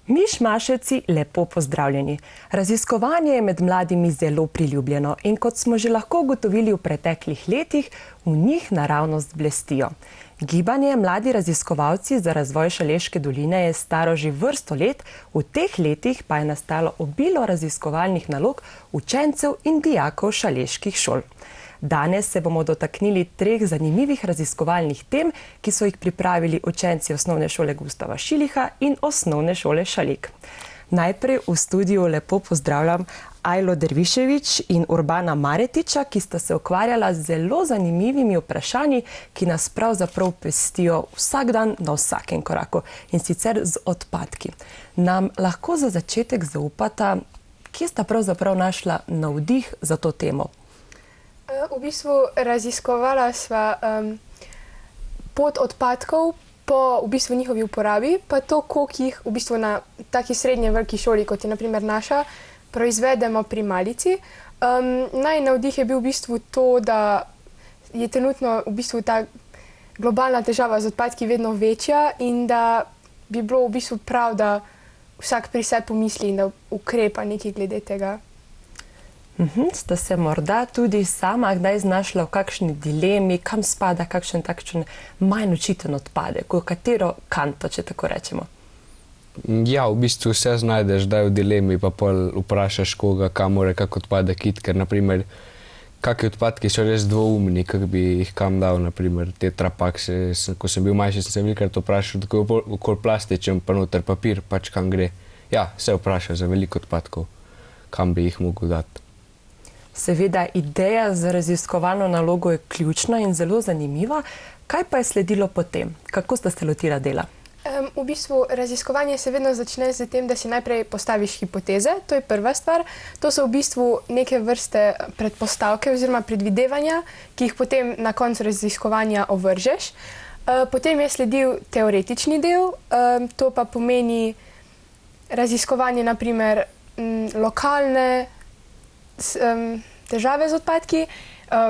Mišmaševci, lepo pozdravljeni. Raziskovanje je med mladimi zelo priljubljeno in kot smo že lahko ugotovili v preteklih letih, v njih naravnost blestijo. Gibanje Mladi raziskovalci za razvoj Šaleške doline je staro že vrsto let, v teh letih pa je nastalo obilo raziskovalnih nalog učencev in dijakov šaleških šol. Danes se bomo dotaknili 3 zanimivih raziskovalnih tem, ki so jih pripravili učenci Osnovne šole Gustava Šiliha in Osnovne šole Šalek. Najprej v studiu lepo pozdravljam Ajlo Derviševič in Urbana Maretiča, ki sta se ukvarjala z zelo zanimivimi vprašanji, ki nas pravzaprav pestijo vsak dan na vsakem koraku, in sicer z odpadki. Nam lahko za začetek zaupata, kje sta pravzaprav našla navdih za to temo? V bistvu raziskovala sva pot odpadkov po v bistvu njihovi uporabi, pa to, koliko jih v bistvu na taki srednje veliki šoli, kot je na primer naša, proizvedemo pri malici. Navdih je bil v bistvu to, da je trenutno v bistvu ta globalna težava z odpadki vedno večja in da bi bilo v bistvu prav, da vsak pri sebi pomisli in da ukrepa nekaj glede tega. Sta se morda tudi sama kdaj znašla v kakšni dilemi, kam spada kakšen takšen manj očiten odpadek, v katero kanto, če tako rečemo? Ja, v bistvu vse znajdeš, da je v dilemi, pa pol vprašaš koga, kam mora kak odpadek iti, ker naprimer, kakšni odpadki so res dvoumni, kak bi jih kam dal, naprimer, tetrapak, ko sem bil manjši, sem se velikrat vprašal, tako je okoli plastičen, pa noter papir, pač kam gre. Ja, se vprašaš za veliko odpadkov, kam bi jih mogel dati. Seveda, ideja za raziskovalno nalogo je ključna in zelo zanimiva. Kaj pa je sledilo potem? Kako sta se lotila dela? V bistvu raziskovanje se vedno začne z tem, da si najprej postaviš hipoteze, to je prva stvar. To so v bistvu neke vrste predpostavke oziroma predvidevanja, ki jih potem na koncu raziskovanja ovržeš. Potem je sledil teoretični del, to pa pomeni raziskovanje naprimer lokalne težave z odpadki,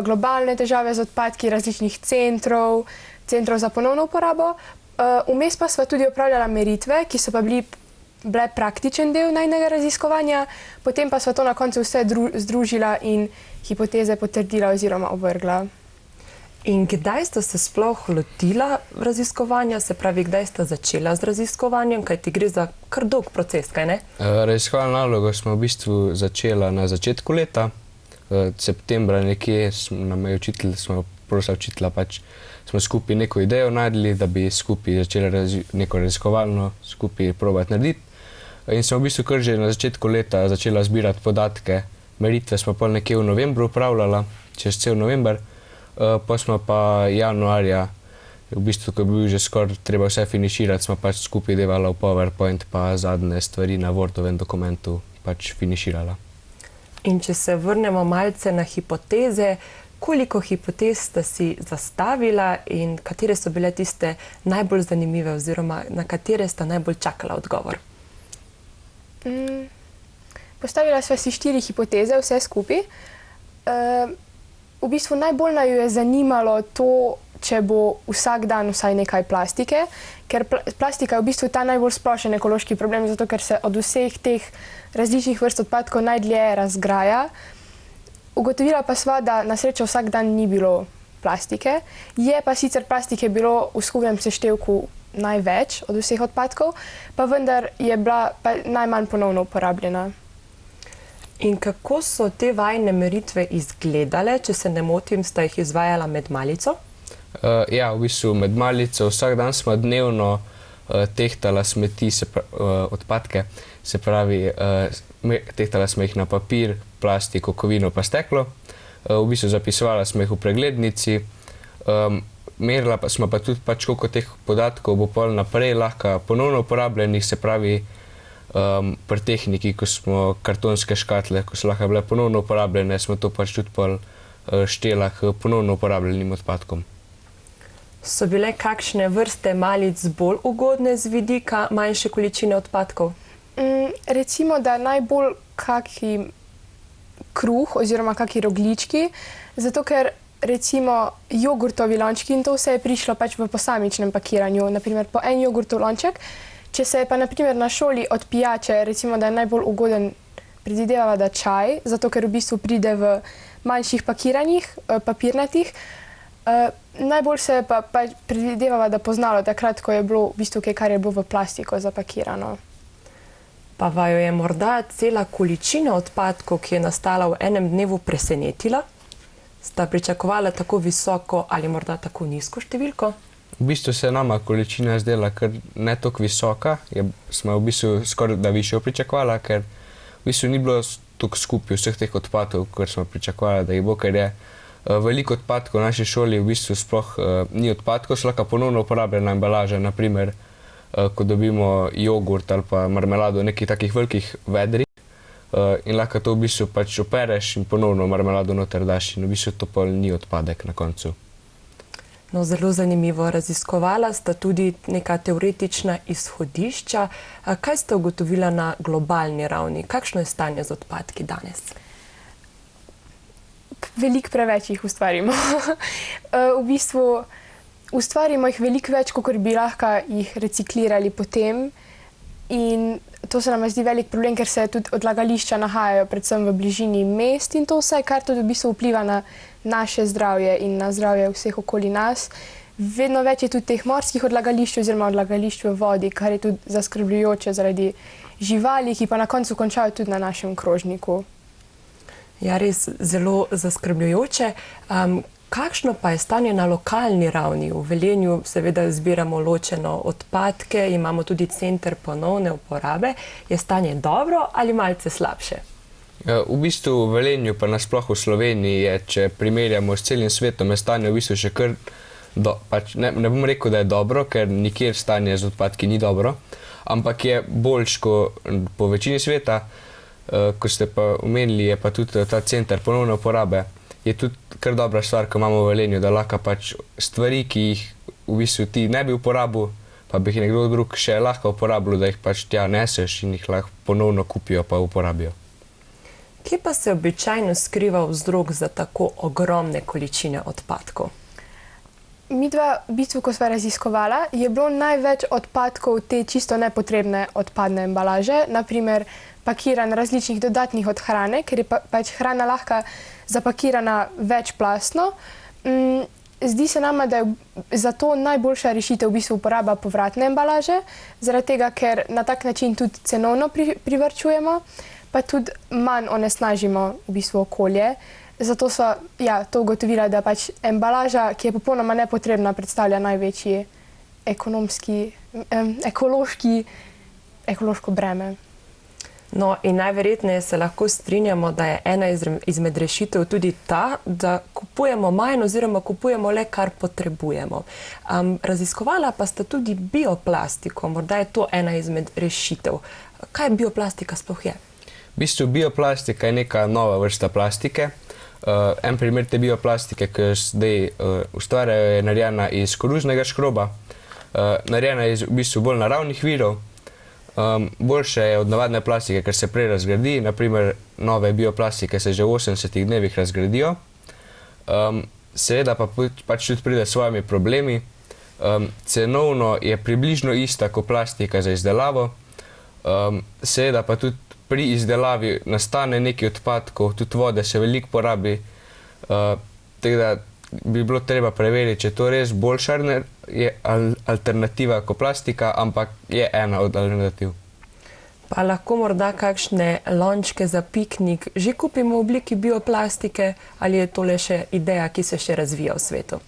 globalne težave z odpadki različnih centrov za ponovno uporabo. Vmes pa sva tudi opravljala meritve, ki so pa bile praktičen del najnega raziskovanja, potem pa sva to na koncu vse združila in hipoteze potrdila oziroma ovrgla. In kdaj sta se sploh lotila raziskovanja, se pravi, kdaj sta začela z raziskovanjem, kajti gre za kar dolg proces, kaj ne? Raziskovalno nalogo smo v bistvu začela na začetku leta, septembra nekje nam je učitelja pač, smo skupaj neko idejo najdli, da bi skupaj začeli neko raziskovalno skupaj probati narediti. In smo v bistvu kar že na začetku leta začela zbirati podatke, meritve smo pol nekje v novembru upravljala, čez cel november. Pa smo pa januarja, v bistvu, ko je bil že skoraj treba vse finiširati, smo pač skupaj delala v PowerPoint, pa zadnje stvari na Wordovem dokumentu pač finiširala. In če se vrnemo malce na hipoteze, koliko hipotez sta si zastavila in katere so bile tiste najbolj zanimive oziroma na katere sta najbolj čakala odgovor? Postavila sva si 4 hipoteze, vse skupaj. V bistvu najbolj naju je zanimalo to, če bo vsak dan vsaj nekaj plastike, ker plastika je v bistvu ta najbolj splošen ekološki problem, zato ker se od vseh teh različnih vrst odpadkov najdlje razgraja. Ugotovila pa sva, da na srečo vsak dan ni bilo plastike. Je pa sicer plastike bilo v skupnem seštevku največ od vseh odpadkov, pa vendar je bila pa najmanj ponovno uporabljena. In kako so te vajine meritve izgledale, če se ne motim, sta jih izvajala med malico? Ja, v bistvu med malico vsak dan smo dnevno tehtala smeti, odpadke, se pravi, tehtala smo jih na papir, plastiko, kovino pa steklo. V bistvu zapisovala smo jih v preglednici, merila pa smo pa tudi pač koliko teh podatkov bo pol naprej lahko ponovno uporabljenih, se pravi, pri tehniki, ko smo kartonske škatle, ko so lahko bile ponovno uporabljene, smo to pač tudi pol štela k ponovno uporabljenim odpadkom. So bile kakšne vrste malic bolj ugodne z vidika manjše količine odpadkov? Recimo, da najbolj kaki kruh oziroma kaki rogljički, zato ker recimo jogurtovi lončki in to vse je prišlo pač v posamičnem pakiranju, naprimer po en jogurtov lonček. Če se je pa naprimer na šoli od pijače, recimo, da je najbolj ugoden, predvidevava, da čaj, zato ker v bistvu pride v manjših pakiranjih, papirnatih. Najbolj se je pa predvidevava, da poznalo takrat, ko je bilo v bistvu kaj, kar je bilo v plastiko zapakirano. Pa vaju je morda cela količina odpadkov, ki je nastala v enem dnevu, presenetila? Sta pričakovala tako visoko ali morda tako nizko številko? V bistvu se je nama količina zdela kar ne toliko visoka, smo v bistvu skoraj da višjo pričakovala, ker v bistvu ni bilo toliko skupaj vseh teh odpadkov, kot smo pričakovali, da jih bo, ker je veliko odpadkov v naši šoli v bistvu sploh ni odpadkov, so lahko ponovno uporabljena embalaža, naprimer, ko dobimo jogurt ali pa marmelado v nekih takih velikih vedrih in lahko to v bistvu pač opereš in ponovno marmelado noter daš in v bistvu to pa ni odpadek na koncu. No, zelo zanimivo. Raziskovala sta tudi neka teoretična izhodišča. Kaj ste ugotovila na globalni ravni? Kakšno je stanje z odpadki danes? Veliko preveč jih ustvarimo. V bistvu ustvarimo jih veliko več, kot bi lahko jih reciklirali potem. In to se nam zdi velik problem, ker se tudi odlagališča nahajajo predvsem v bližini mest in to vse, kar tudi v bistvu vpliva na naše zdravje in na zdravje vseh okoli nas. Vedno več je tudi teh morskih odlagališč oziroma odlagališč v vodi, kar je tudi zaskrbljujoče zaradi živali, ki pa na koncu končajo tudi na našem krožniku. Ja, res zelo zaskrbljujoče. Kakšno pa je stanje na lokalni ravni? V Velenju seveda zbiramo ločeno odpadke, imamo tudi center ponovne uporabe. Je stanje dobro ali malce slabše? V bistvu v Velenju, pa nasploh v Sloveniji, je, če primerjamo s celim svetom, je stanje v bistvu še kar, ne bom rekel, da je dobro, ker nikjer stanje z odpadki ni dobro, ampak je boljš kot po večini sveta, ko ste pa omenili, je pa tudi ta center ponovne uporabe, je tudi kar dobra stvar, ko imamo v Velenju, da lahko pač stvari, ki jih v bistvu ti ne bi uporabil, pa bi jih nekdo drug še lahko uporabil, da jih pač tja neseš in jih lahko ponovno kupijo pa uporabijo. Kje pa se običajno skriva vzrok za tako ogromne količine odpadkov? Midva, v bistvu, ko sva raziskovala, je bilo največ odpadkov te čisto nepotrebne odpadne embalaže, naprimer pakiran različnih dodatnih od hrane, ker je pač hrana lahko zapakirana večplastno. Zdi se nama, da je zato najboljša rešitev v bistvu uporaba povratne embalaže, zaradi tega, ker na tak način tudi cenovno privarčujemo, pa tudi manj onesnažimo v bistvu okolje. Zato so to ugotovila, da pač embalaža, ki je popolnoma nepotrebna, predstavlja največji ekološko breme. No, in najverjetneje se lahko strinjamo, da je ena izmed rešitev tudi ta, da kupujemo manj oziroma kupujemo le, kar potrebujemo. Raziskovala pa sta tudi bioplastiko, morda je to ena izmed rešitev. Kaj bioplastika sploh je? V bistvu bioplastika je neka nova vrsta plastike. En primer te bioplastike, ki jo zdaj ustvarjajo, je narejena iz koruznega škroba. Narejena je v bistvu bolj naravnih virov. Boljše je od navadne plastike, ker se prej razgradi. Naprimer, nove bioplastike se že v 80 dnevih razgradijo. Seveda pa pač tudi pride s svojimi problemi. Cenovno je približno ista kot plastika za izdelavo. Seveda pa tudi pri izdelavi nastane nekaj odpadkov, tudi vode se veliko porabi, tako da bi bilo treba preveriti, če je to res boljša alternativa kot plastika, ampak je ena od alternativ. Pa lahko morda kakšne lončke za piknik že kupimo v obliki bioplastike ali je to le še ideja, ki se še razvija v svetu?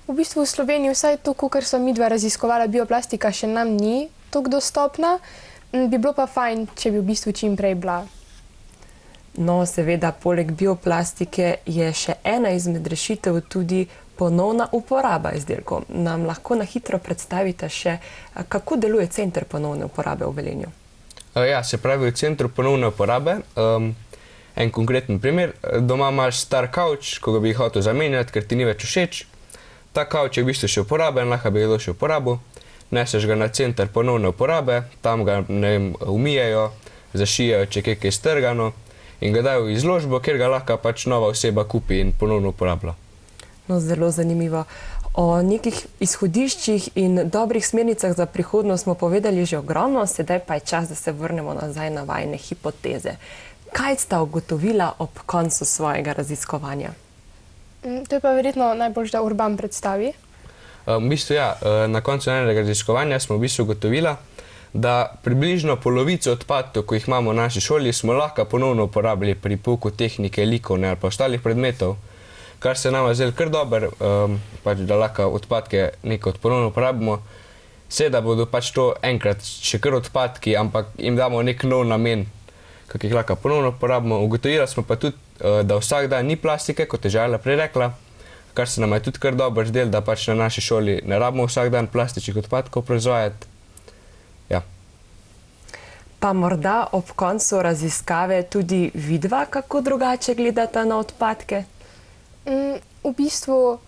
V bistvu v Sloveniji, vsaj to, kar so midva raziskovala, bioplastika še nam ni toliko dostopna. Bi bilo pa fajn, če bi v bistvu čim prej bila. No, seveda, poleg bioplastike je še ena izmed rešitev tudi ponovna uporaba izdelkov. Nam lahko na hitro predstavite še, kako deluje center ponovne uporabe v Velenju? Ja, se pravi v centru ponovne uporabe. En konkreten primer, doma imaš star kavč, ko ga bi hotel zamenjati, ker ti ni več všeč. Ta kavč je v bistvu še uporaben, lahko bi ga še uporabil. Neseš ga na center ponovne uporabe, tam ga umijejo, zašijejo, če je kaj strgano in ga dajo v izložbo, kjer ga lahko pač nova oseba kupi in ponovno uporablja. No, zelo zanimivo. O nekih izhodiščih in dobrih smernicah za prihodnost smo povedali že ogromno, sedaj pa je čas, da se vrnemo nazaj na vajine hipoteze. Kaj sta ugotovila ob koncu svojega raziskovanja? To je pa verjetno najboljše, da Urban predstavi. V bistvu ja, na koncu enega raziskovanja smo v bistvu ugotovila, da približno polovico odpadkov, ko jih imamo v naši šoli, smo lahko ponovno uporabili pri pouku tehnike, likovne ali pa ostalih predmetov, kar se nama zdelo kar dobro, pač da lahko odpadke nekaj ponovno uporabimo. Seveda bodo pač to enkrat še kar odpadki, ampak jim damo nek nov namen, kako jih lahko ponovno uporabimo. Ugotovili smo pa tudi, da vsak dan ni plastike, kot je Žajla prej rekla, kar se nam je tudi kar dobro zdelo, da pač na naši šoli ne rabimo vsak dan plastičnih odpadkov proizvajati. Ja. Pa morda ob koncu raziskave tudi vidva, kako drugače gledata na odpadke? V bistvu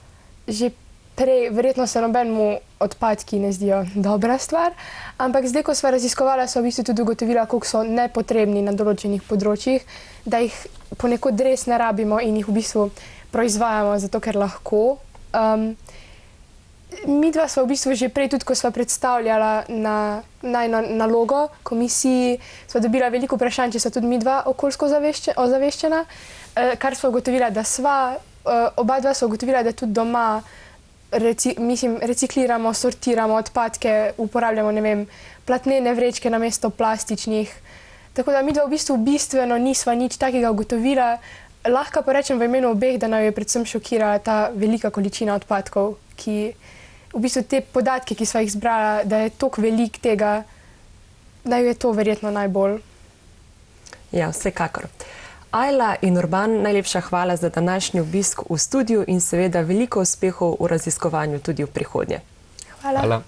že prej, verjetno se nobenemu odpadki ne zdijo dobra stvar, ampak zdaj, ko sva raziskovala, sva v bistvu tudi ugotovila, koliko so nepotrebni na določenih področjih, da jih ponekod res ne rabimo in jih v bistvu proizvajamo, zato ker lahko. Midva sva v bistvu že prej, tudi ko sva predstavljala najino nalogo komisiji, sva dobila veliko vprašanj, če sva tudi midva okoljsko ozaveščena, kar sva ugotovila, da sva, oba dva sva ugotovila, da tudi doma recikliramo, sortiramo odpadke, uporabljamo, ne vem, platnene vrečke namesto plastičnih. Tako da midva v bistvu bistveno nisva nič takega ugotovila. Lahko pa rečem v imenu obeh, da nam je predvsem šokirala ta velika količina odpadkov, ki v bistvu te podatke, ki sva jih zbrala, da je toliko velik tega, da je to verjetno najbolj. Ja, vsekakor. Ajla in Urban, najlepša hvala za današnji obisk v studiu in seveda veliko uspehov v raziskovanju tudi v prihodnje. Hvala. Hvala.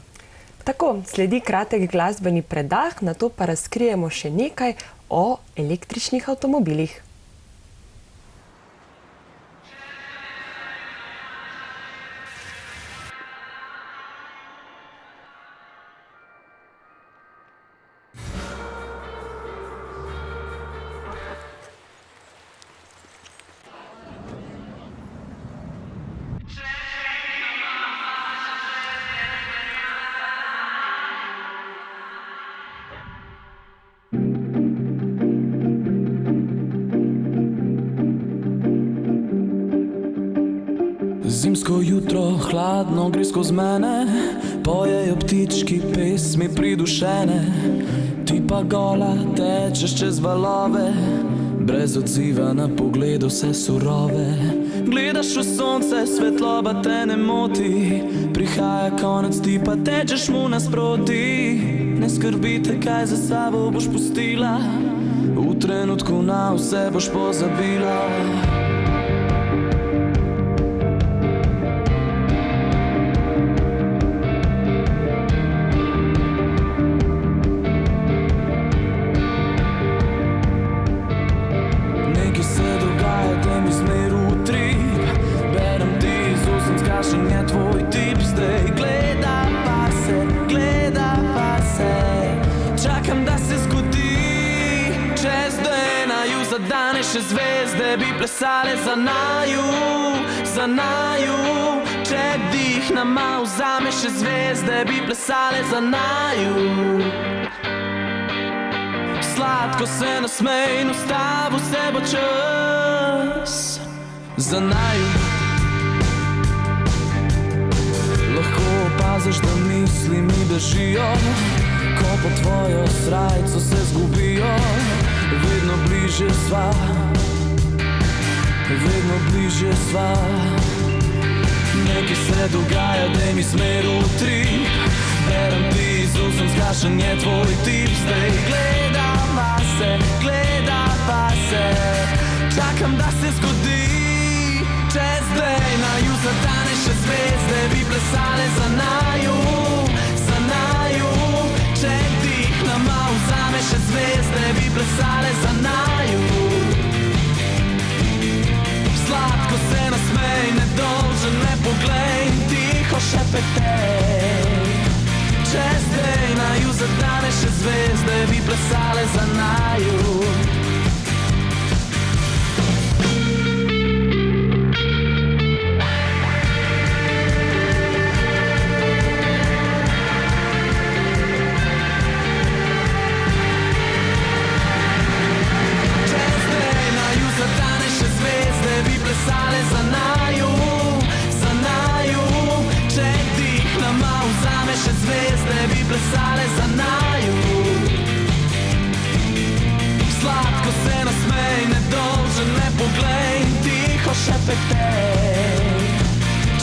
Tako, sledi kratek glasbeni predah, nato pa razkrijemo še nekaj o električnih avtomobilih. Zimsko jutro, hladno gre skozi mene, pojejo ptički pesmi pridušene, ti pa gola tečeš čez valove, brez odziva na pogled vse surove. Gledaš v sonce, svetloba te ne moti, prihaja konec, ti pa tečeš mu nasproti. Ne skrbite, kaj za sabo boš pustila, v trenutku na vse boš pozabila. Še zvezde bi plesale za naju, če dih nama vzame, še zvezde bi plesale za naju. Sladko se nasmej in ustavi, vse bo čas za naju. Lahko opaziš, da misli mi bežijo, ko po tvojo srajco se zgubijo. Vedno bližje sva, vedno bližje sva. Nekaj se dogaja, daj mi smer v trip, berem ti iz usem, zgašen je tvoj tip. Zdaj gledava se, čakam, da se zgodi. Čez dej naju zadane, še zvezde bi plesale za naju. Če dih nama vzame, še zvezde nedolžen, ne poglej, tiho šepetej. Če zdaj naju zadane še zvezde, bi plesale za naju. Plesale za naju. Sladko se nasmej, nedolžen, ne poglej, tiho šepetej.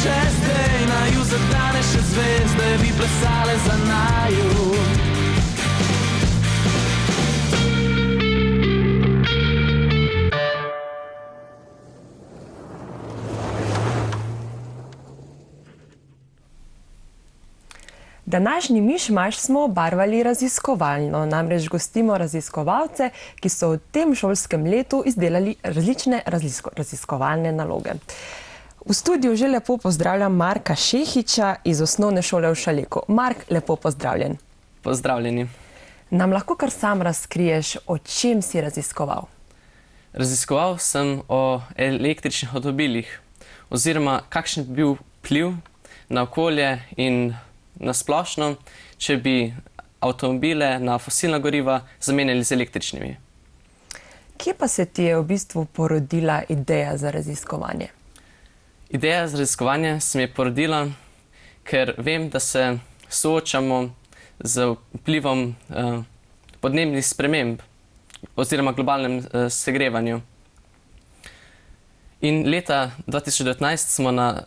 Če zdaj naju zadane še zvezde, bi plesale za naju. Današnji Mišmaš smo obarvali raziskovalno, namreč gostimo raziskovalce, ki so v tem šolskem letu izdelali različne raziskovalne naloge. V studiu že lepo pozdravljam Marka Šehiča iz osnovne šole v Šaleku. Mark, lepo pozdravljen. Pozdravljeni. Nam lahko kar sam razkriješ, o čem si raziskoval? Raziskoval sem o električnih avtomobilih, oziroma kakšen bi bil vpliv na okolje in na splošno, če bi avtomobile na fosilna goriva zamenjali z električnimi. Kje pa se ti je v bistvu porodila ideja za raziskovanje? Ideja za raziskovanje se mi je porodila, ker vem, da se soočamo z vplivom podnebnih sprememb oziroma globalnem segrevanju. In leta 2019 smo na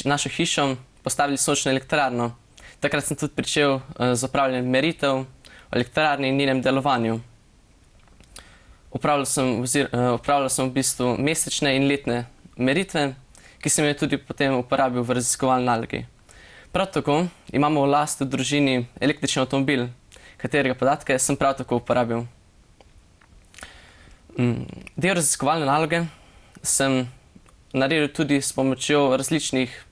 našo hišo postavili sončno elektrarno. Takrat sem tudi pričel z opravljanjem meritev o elektrarni in njenem delovanju. Opravljal sem v bistvu mesečne in letne meritve, ki sem jih tudi potem uporabil v raziskovalni nalogi. Prav tako imamo v lasti v družini električni avtomobil, katerega podatke sem prav tako uporabil. Del raziskovalne naloge sem naredil tudi s pomočjo različnih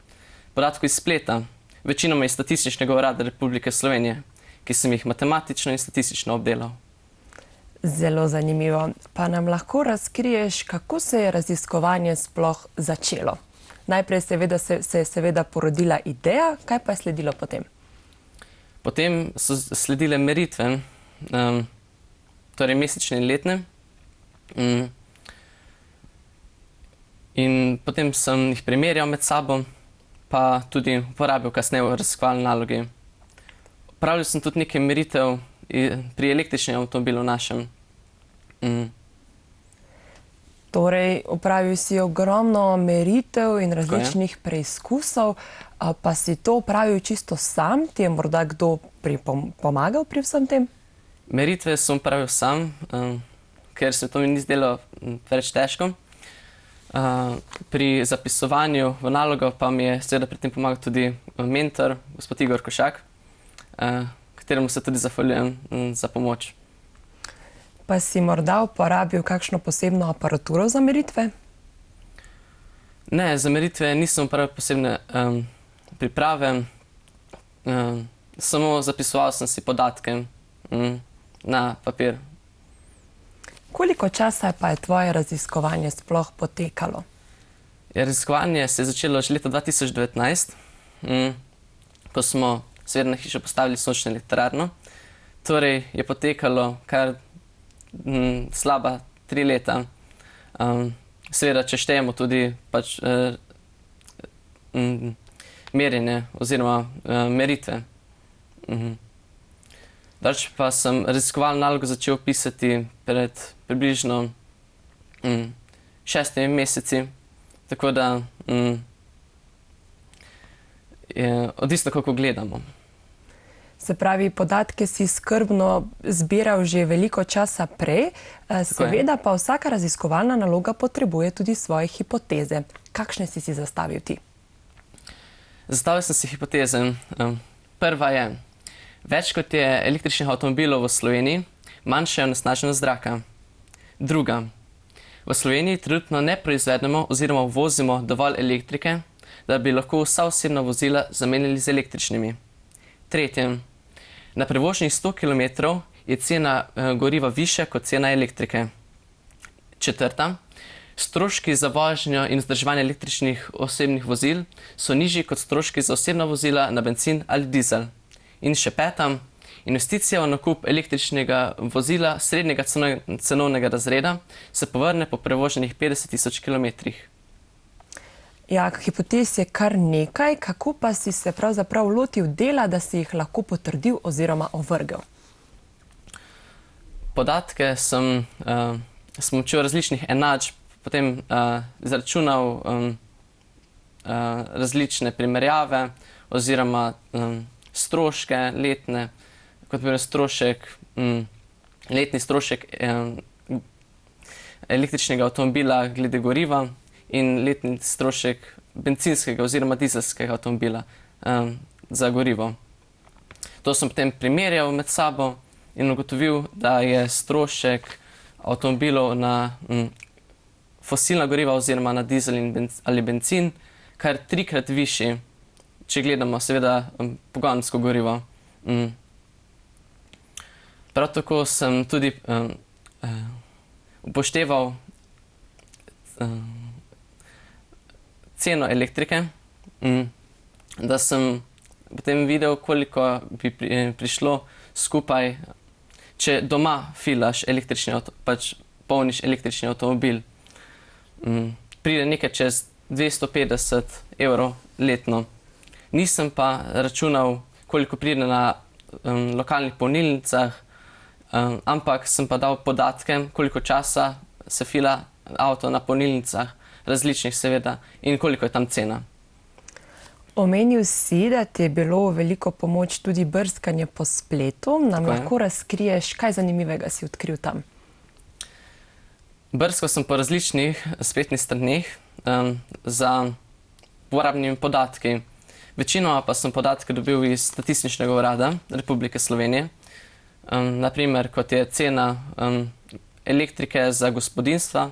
podatkov iz spleta, večinoma iz Statističnega urada Republike Slovenije, ki sem jih matematično in statistično obdelal. Zelo zanimivo. Pa nam lahko razkriješ, kako se je raziskovanje sploh začelo? Najprej se je seveda porodila ideja, kaj pa je sledilo potem? Potem so sledile meritve, torej mesečne in letne. In potem sem jih primerjal med sabo, pa tudi uporabil kasneje v raziskovalni nalogi. Opravil sem tudi nekaj meritev pri električnem avtomobilu našem. Torej, opravil si ogromno meritev in različnih preizkusov, pa si to opravil čisto sam? Ti je morda kdo pomagal pri vsem tem? Meritve sem opravil sam, ker se to mi ni zdelo preveč težko. Pri zapisovanju v nalogo pa mi je seveda pri tem pomagal tudi mentor, gospod Igor Košak, kateremu se tudi zahvaljujem za pomoč. Pa si morda uporabil kakšno posebno aparaturo za meritve? Ne, za meritve nisem uporabil posebne priprave, samo zapisoval sem si podatke na papir. Koliko časa pa je tvoje raziskovanje sploh potekalo? Raziskovanje se je začelo že leta 2019, ko smo seveda na hišo postavili sončno elektrarno. Torej je potekalo kar slaba 3 leta. Seveda, če štejemo tudi pač merjenje oziroma meritve. Drugače pa sem raziskovalno nalogo začel pisati pred približno 6 meseci, tako da je odvisno, kako gledamo. Se pravi, podatke si skrbno zbiral že veliko časa prej, seveda pa vsaka raziskovalna naloga potrebuje tudi svoje hipoteze. Kakšne si zastavil ti? Zastavil sem si hipoteze. Prva je, več kot je električnih avtomobilov v Sloveniji, manjša je onesnaženost zraka. Druga, V Sloveniji trenutno ne proizvedemo oziroma uvozimo dovolj elektrike, da bi lahko vsa osebna vozila zamenjali z električnimi. Tretje, na prevoženih 100 km je cena goriva višja kot cena elektrike. Četrta, stroški za vožnjo in vzdrževanje električnih osebnih vozil so nižji kot stroški za osebna vozila na bencin ali dizel. In še peta, investicija v nakup električnega vozila srednjega cenovnega razreda se povrne po prevoženih 50 000 km. Ja, hipotez je kar nekaj, kako pa si se pravzaprav lotil dela, da si jih lahko potrdil oziroma ovrgel? Podatke sem s pomočjo različnih enačb potem izračunal različne primerjave oziroma stroške letne, kot bi letni strošek električnega avtomobila glede goriva in letni strošek bencinskega oziroma dizelskega avtomobila za gorivo. To sem potem primerjal med sabo in ugotovil, da je strošek avtomobilov na fosilna goriva oziroma na dizel ali bencin kar 3-krat višji, če gledamo seveda pogonsko gorivo. Prav tako sem tudi upošteval ceno elektrike, da sem potem videl, koliko bi prišlo skupaj, če doma filaš polniš električni avtomobil. Pride nekaj čez 250 € letno. Nisem pa računal, koliko pride na lokalnih polnilnicah, ampak sem pa dal podatke, koliko časa se fila avto na polnilnicah, različnih seveda, in koliko je tam cena. Omenil si, da ti je bilo veliko pomoč tudi brskanje po spletu. Nam lahko razkriješ, kaj zanimivega si odkril tam? Brskal sem po različnih spletnih straneh za uporabnimi podatki. Večinoma pa sem podatke dobil iz Statističnega urada Republike Slovenije. Naprimer, kot je cena elektrike za gospodinjstva.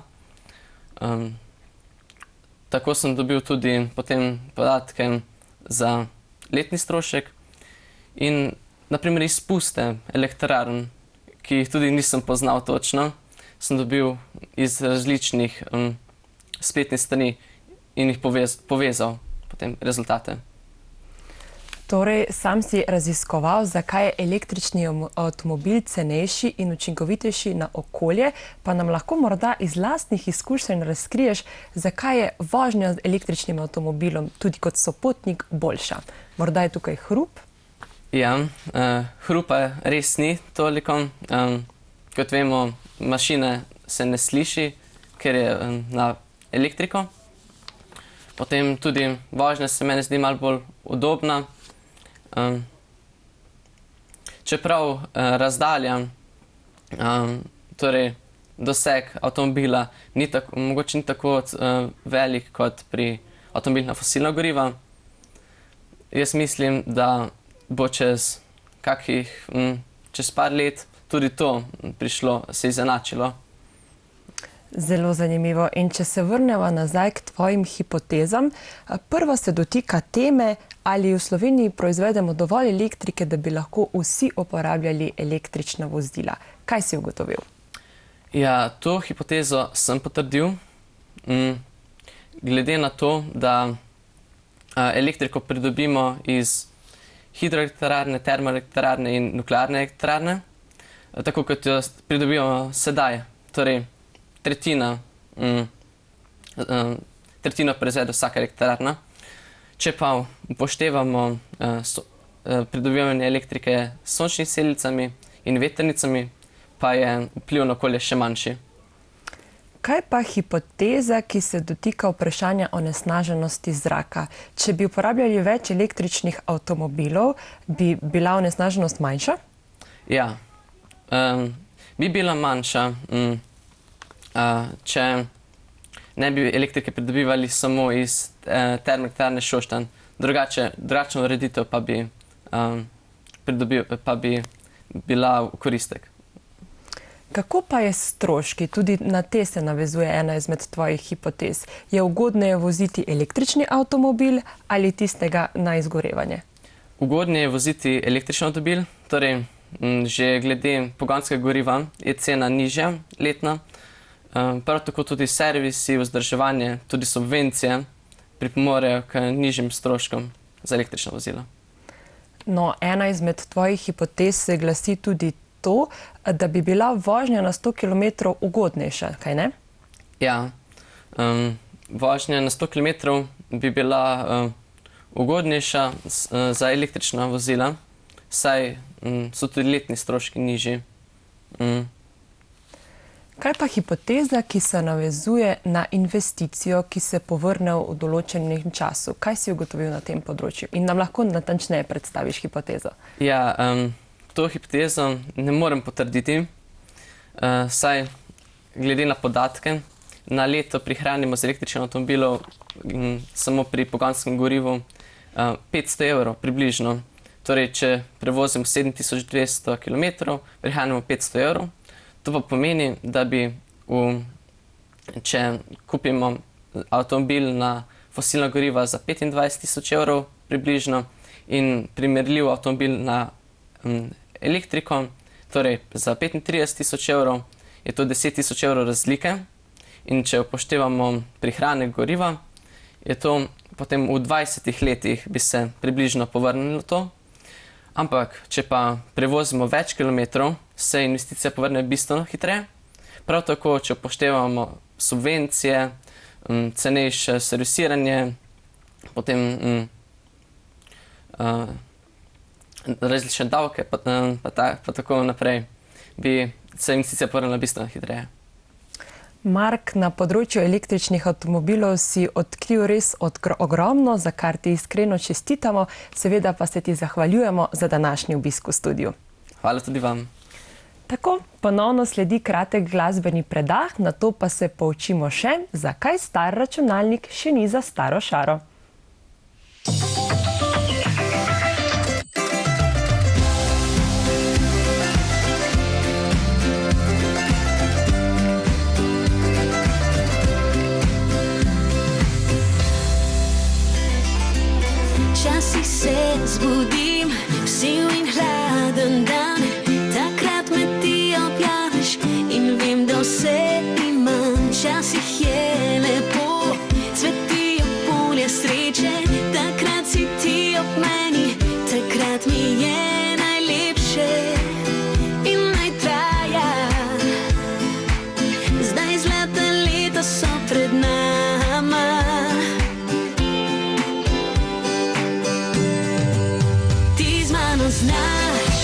Tako sem dobil tudi potem podatke za letni strošek in naprimer izpuste elektrarn, ki jih tudi nisem poznal točno, sem dobil iz različnih spletnih strani in jih povezal potem rezultate. Torej, sam si raziskoval, zakaj je električni avtomobil cenejši in učinkovitejši na okolje, pa nam lahko morda iz lastnih izkušenj razkriješ, zakaj je vožnja z električnim avtomobilom tudi kot sopotnik boljša. Morda je tukaj hrup? Ja, hrupa res ni toliko. Kot vemo, mašine se ne sliši, ker je na elektriko. Potem tudi vožnja se meni zdi malo bolj udobna. Čeprav razdalja, torej doseg avtomobila mogoče ni tako velik kot pri avtomobilih na fosilna goriva, jaz mislim, da bo čez par let tudi to prišlo, se izenačilo. Zelo zanimivo. In če se vrnemo nazaj k tvojim hipotezam, prva se dotika teme, ali v Sloveniji proizvedemo dovolj elektrike, da bi lahko vsi uporabljali električna vozila. Kaj si ugotovil? Ja, to hipotezo sem potrdil. Glede na to, da elektriko pridobimo iz hidroelektrarne, termoelektrarne in nuklearne elektrarne, tako kot jo pridobimo sedaj, torej tretjino proizvede vsaka elektrarna. Če pa upoštevamo pridobivanje elektrike s sončnimi celicami in vetrnicami, pa je vpliv na okolje še manjši. Kaj pa hipoteza, ki se dotika vprašanja onesnaženosti zraka? Če bi uporabljali več električnih avtomobilov, bi bila onesnaženost manjša? Ja, bi bila manjša, če ne bi elektrike pridobivali samo iz termoelektrarne Šoštanj. Drugačna ureditev pa bi bila v koristek. Kako pa je s stroški? Tudi na te se navezuje ena izmed tvojih hipotez. Je ugodneje voziti električni avtomobil ali tistega na izgorevanje? Ugodneje je voziti električni avtomobil, torej že glede pogonskega goriva je cena nižja letna. Prav tako tudi servisi, vzdrževanje, tudi subvencije pripomorejo k nižjim stroškom za električna vozila. No, ena izmed tvojih hipotez se glasi tudi to, da bi bila vožnja na 100 km ugodnejša, kaj ne? Ja, vožnja na 100 km bi bila ugodnejša za električna vozila, saj so tudi letni stroški nižji. Kaj pa hipoteza, ki se navezuje na investicijo, ki se povrne v določenem času? Kaj si ugotovil na tem področju? In nam lahko natančneje predstaviš hipotezo? Ja, to hipotezo ne morem potrditi, saj glede na podatke, na leto prihranimo z električnim avtomobilom samo pri pogonskem gorivu 500 evrov približno. Torej, če prevozimo 7200 km, prihranimo 500 evrov. To pa pomeni, da bi, če kupimo avtomobil na fosilna goriva za 25 000 evrov približno in primerljiv avtomobil na elektriko, torej za 35 000 evrov, je to 10 000 evrov razlike. In če upoštevamo prihranek goriva, je to potem v 20 letih bi se približno povrnilo to. Ampak, če pa prevozimo več kilometrov, se investicija povrne bistveno hitreje. Prav tako, če upoštevamo subvencije, cenejše servisiranje, potem različne davke, pa tako naprej, bi se investicija povrnila bistveno hitreje. Mark, na področju električnih avtomobilov si odkril res ogromno, za kar ti iskreno čestitamo, seveda pa se ti zahvaljujemo za današnji obisk v studiu. Hvala tudi vam. Tako, ponovno sledi kratek glasbeni predah, nato pa se poučimo še, zakaj star računalnik še ni za staro šaro. Včasih se zbudim, siv in hladen dan, takrat me ti objaviš in vem, da vse imam. Včasih je lepo, cvetijo polja sreče, takrat si ti ob meni, takrat mi je najlepše in naj traja. Zdaj zlata leta so pred nama. Znaš,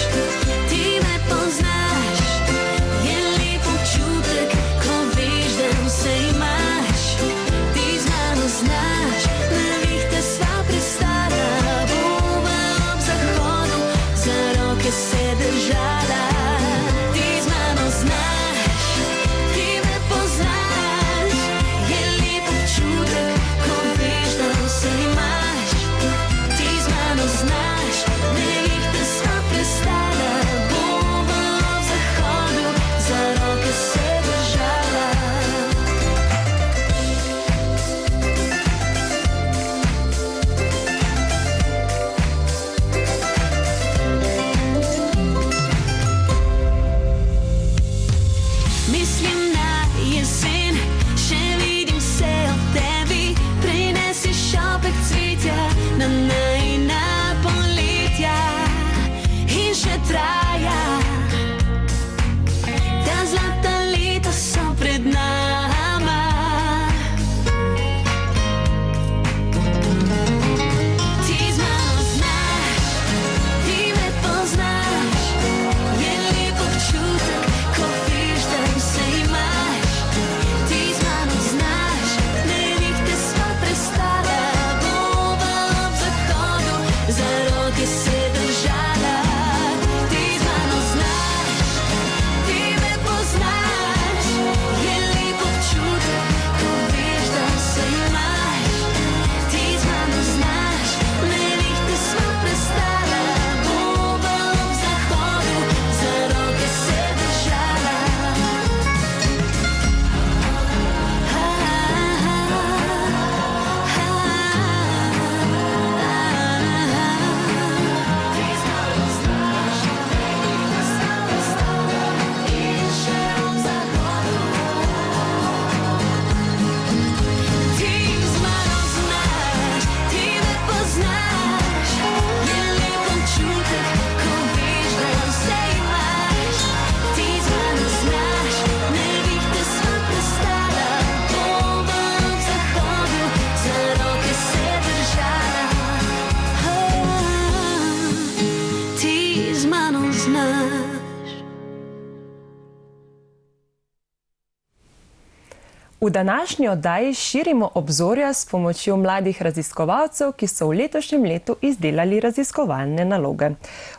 V današnji oddaji širimo obzorja s pomočjo mladih raziskovalcev, ki so v letošnjem letu izdelali raziskovalne naloge.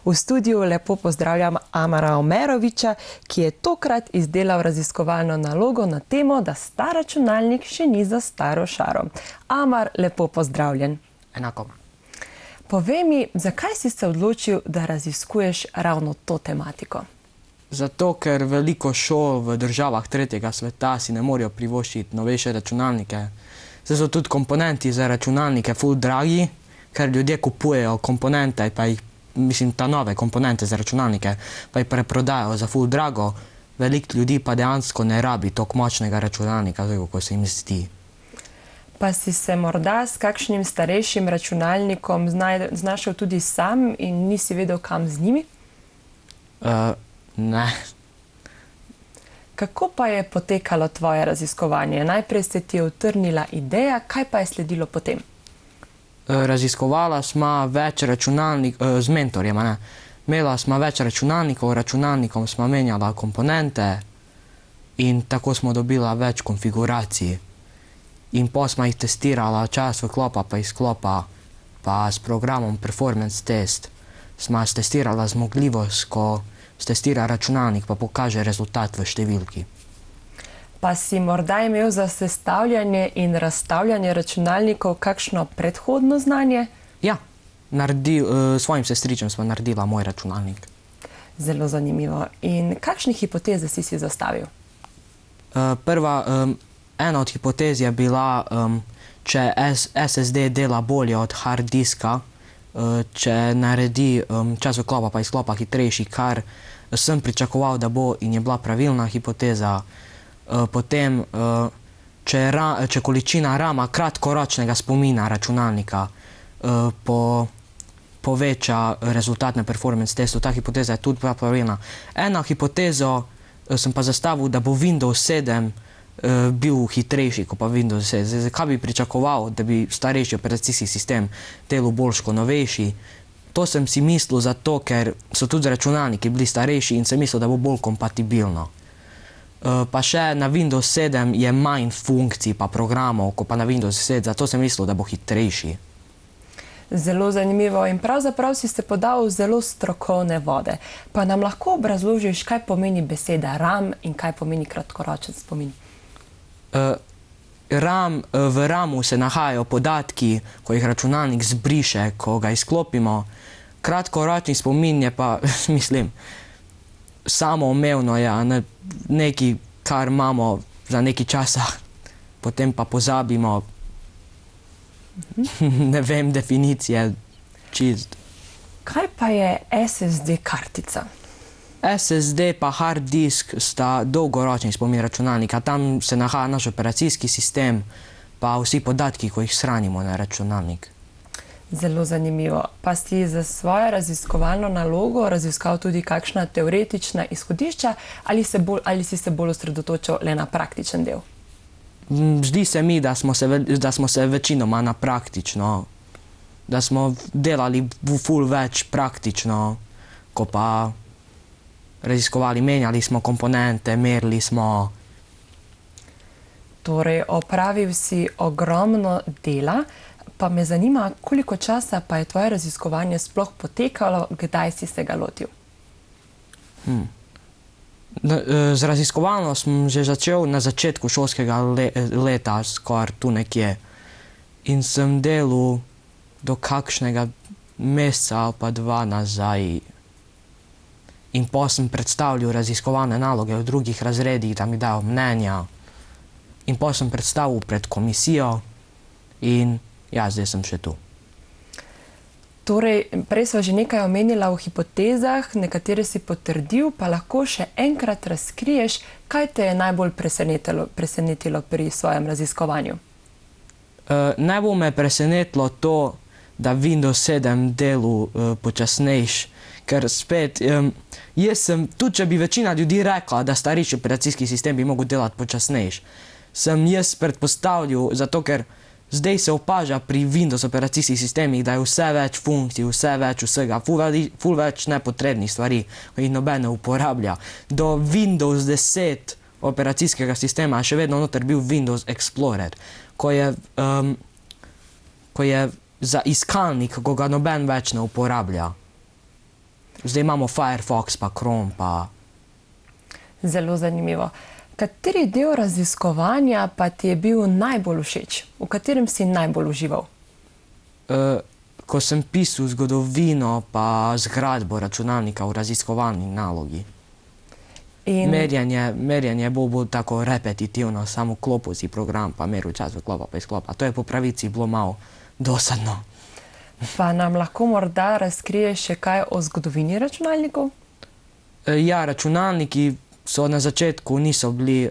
V studiu lepo pozdravljam Amara Omeroviča, ki je tokrat izdelal raziskovalno nalogo na temo, da star računalnik še ni za staro šaro. Amar, lepo pozdravljen. Enako. Povej mi, zakaj si se odločil, da raziskuješ ravno to tematiko? Zato, ker veliko šol v državah tretjega sveta si ne morejo privoščiti novejše računalnike. Zdaj so tudi komponenti za računalnike ful dragi, ker ljudje kupujejo komponente, pa jih, ta nove komponente za računalnike, pa jih preprodajo za ful drago. Veliko ljudi pa dejansko ne rabi toliko močnega računalnika, kako se jim zdi. Pa si se morda s kakšnim starejšim računalnikom znašel tudi sam in nisi vedel, kam z njimi? Ne. Kako pa je potekalo tvoje raziskovanje? Najprej se ti je utrnila ideja, kaj pa je sledilo potem? Raziskovala sva več računalnikov, z mentorjem, ne. Imela sva več računalnikov, računalnikom sva menjala komponente in tako smo dobila več konfiguracij. In pa sva jih testirala čas vklopa pa izklopa, pa s programom Performance Test sva testirala zmogljivost, ko testira računalnik, pa pokaže rezultat v številki. Pa si morda imel za sestavljanje in razstavljanje računalnikov kakšno predhodno znanje? Ja, svojim sestričem sva naredila moj računalnik. Zelo zanimivo. In kakšne hipoteze si zastavil? Ena od hipotez je bila, če SSD dela bolje od hard diska, če naredi čas vklopa pa izklopa hitrejši, kar sem pričakoval, da bo, in je bila pravilna hipoteza. Potem, če količina rama kratkoročnega spomina računalnika poveča rezultat na performance testu, ta hipoteza je tudi pravilna. Eno hipotezo sem pa zastavil, da bo Windows 7 bil hitrejši kot pa Windows 10. Zakaj bi pričakoval, da bi starejši operacijski sistem delal boljš kot novejši? To sem si mislil zato, ker so tudi računalniki bili starejši in sem mislil, da bo bolj kompatibilno. Pa še na Windows 7 je manj funkcij pa programov kot pa na Windows 10, zato sem mislil, da bo hitrejši. Zelo zanimivo in pravzaprav si se podal v zelo strokovne vode. Pa nam lahko obrazložiš, kaj pomeni beseda RAM in kaj pomeni kratkoročen spomin? V RAM-u se nahajajo podatki, ko jih računalnik zbriše, ko ga izklopimo. Kratkoročni spomin je pa, samoumevno je nekaj, kar imamo za nekaj časa, potem pa pozabimo. Ne vem definicije čist. Kaj pa je SSD kartica? SSD pa hard disk sta dolgoročni spomin računalnika. Tam se nahaja naš operacijski sistem, pa vsi podatki, ko jih shranimo na računalnik. Zelo zanimivo. Pa si za svojo raziskovalno nalogo raziskal tudi kakšna teoretična izhodišča ali si se bolj osredotočil le na praktičen del? Zdi se mi, da smo se večinoma na praktično, da smo delali ful več praktično, ko pa raziskovali, menjali smo komponente, merili smo. Torej, opravil si ogromno dela, pa me zanima, koliko časa pa je tvoje raziskovanje sploh potekalo, kdaj si se ga lotil? Z raziskovalno sem že začel na začetku šolskega leta, skoraj tu nekje. In sem delal do kakšnega meseca ali pa dva nazaj. In pa sem predstavljal raziskovalne naloge v drugih razredih, da mi dajo mnenja. In pa sem predstavil pred komisijo in ja, zdaj sem še tu. Torej, prej sva že nekaj omenila o hipotezah, nekatere si potrdil, pa lahko še enkrat razkriješ, kaj te je najbolj presenetilo pri svojem raziskovanju? Najbolj me je presenetilo to, da Windows 7 delu počasnejši, ker spet, tudi če bi večina ljudi rekla, da starejši operacijski sistem bi mogel delati počasnejši, sem jaz predpostavljal, zato ker zdaj se opaža pri Windows operacijskih sistemih, da je vse več funkcij, vse več vsega, ful več nepotrebnih stvari, ko jih noben ne uporablja. Do Windows 10 operacijskega sistema je še vedno noter bil Windows Explorer, ko je za iskalnik, ko ga noben več ne uporablja. Zdaj imamo Firefox, pa Chrome, pa... Zelo zanimivo. Kateri del raziskovanja pa ti je bil najbolj všeč? V katerem si najbolj užival? Ko sem pisal zgodovino pa zgradbo računalnika v raziskovalni nalogi. Merjenje bo bolj tako repetitivno, samo klopil si program, pa meril čas v klopa, pa iz klopa. To je po pravici bilo malo dosadno. Pa nam lahko morda razkriješ še kaj o zgodovini računalnikov? Ja, računalniki so na začetku niso bili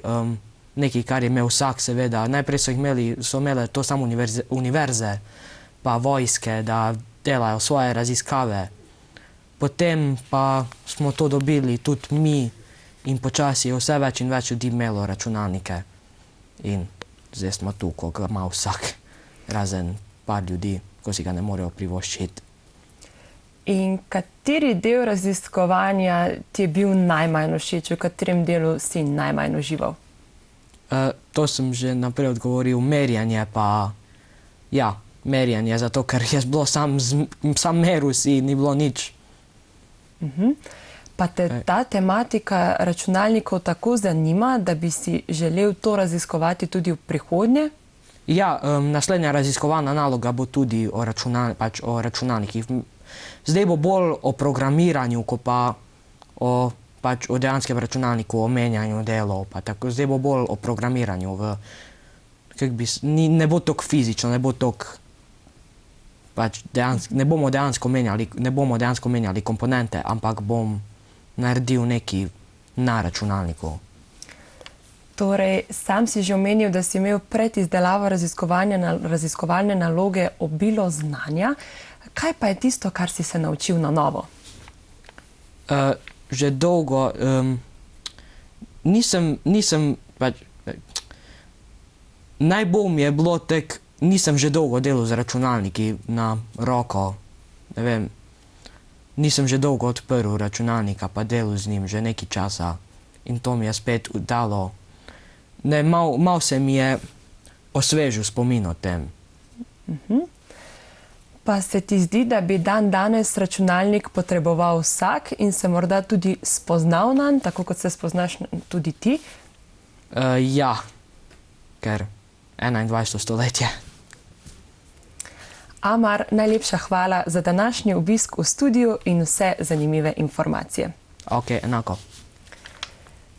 nekaj, kar je imel vsak, seveda. Najprej so imele to samo univerze, pa vojske, da delajo svoje raziskave. Potem pa smo to dobili tudi mi in počasi je vse več in več ljudi imelo računalnike. In zdaj smo tu, ko ga ima vsak, razen par ljudi, ko si ga ne morejo privoščiti. In kateri del raziskovanja ti je bil najmanj všeč, v katerem delu si najmanj užival? To sem že naprej odgovoril, merjanje pa, ja, merjanje, zato ker je bilo sam meril si, ni bilo nič. Pa te ta tematika računalnikov tako zanima, da bi si želel to raziskovati tudi v prihodnje? Ja, naslednja raziskovalna naloga bo tudi o računalnikih. Zdaj bo bolj o programiranju, ko pa o dejanskem računalniku, o menjanju delov. Zdaj bo bolj o programiranju. Ne bo toliko fizično, ne bo toliko... Ne bomo dejansko menjali komponente, ampak bom naredil nekaj na računalniku. Torej, sam si že omenil, da si imel pred izdelavo raziskovalne naloge obilo znanja. Kaj pa je tisto, kar si se naučil na novo? Že dolgo najbolj mi je bilo nisem že dolgo delal z računalniki na roko, ne vem, nisem že dolgo odprl računalnika pa delal z njim že nekaj časa in to mi je spet dalo, malo se mi je osvežil spomin o tem. Pa se ti zdi, da bi danes računalnik potreboval vsak in se morda tudi spoznal nanj, tako kot se spoznaš tudi ti? Ja, ker 21. stoletje. Amar, najlepša hvala za današnji obisk v studiu in vse zanimive informacije. Ok, enako.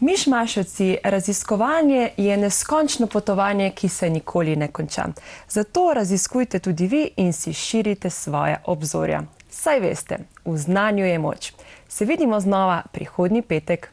Mišmaševci, raziskovanje je neskončno potovanje, ki se nikoli ne konča. Zato raziskujte tudi vi in si širite svoja obzorja. Saj veste, v znanju je moč. Se vidimo znova prihodnji petek.